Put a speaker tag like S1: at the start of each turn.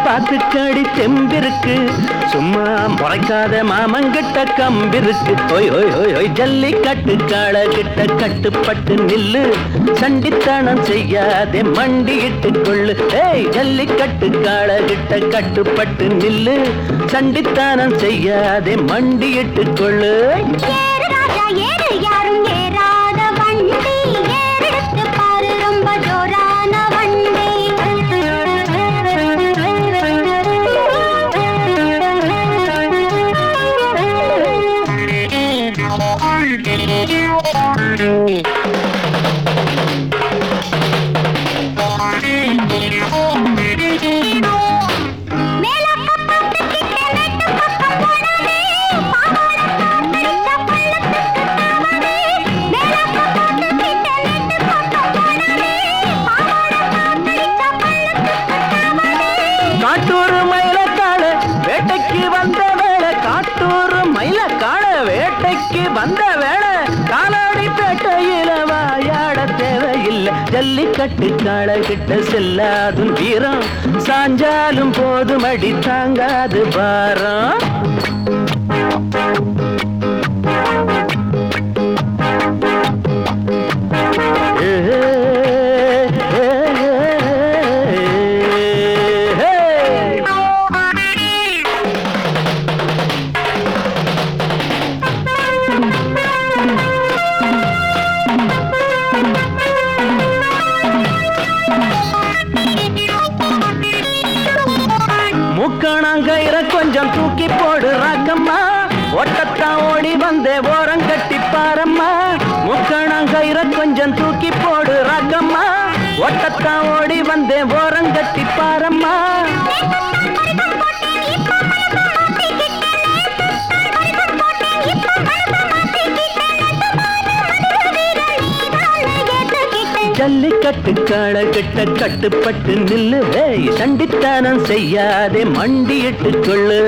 S1: பாத்துக்கடி தெம்பிருக்கு சும்மா முறைக்காத மாமங்கிட்ட கம்பிருக்கு ஓய் ஓய் ஓய் ஓய் ஜல்லிக்கட்டு காளை கிட்ட கட்டுப்பட்டு நில்லு சண்டித்தனம் செய்யாதே மண்டியிட்டு கொள்ளு ஏய் ஜல்லிக்கட்டு காளை கிட்ட கட்டுப்பட்டு நில்லு சண்டித்தனம் செய்யாதே மண்டியிட்டு கொள்ளு வந்த வேளை காலாடி பேட்டையில வாயாட தேவையில்லை ஜல்லிக்கட்டு காளை கிட்ட செல்லாதும் வீரம் சாஞ்சாலும் போதும் அடி தாங்காது பாரம் கொஞ்சம் தூக்கி போடு ராக்கம்மா ஒட்டத்தான் ஓடி வந்தே ஓரம் கட்டி பாரம்மா முக்கணங்கயிற கொஞ்சம் தூக்கி போடு ராக்கம்மா ஒட்டத்தான் ஓடி வந்தே ஓரம் கட்டி பாரம்மா ஜல்லிக்கட்டு காளை கிட்ட கட்டுப்பட்டு நில்லு சண்டித்தனம் செய்யாதே மண்டியிட்டு கொள்ளு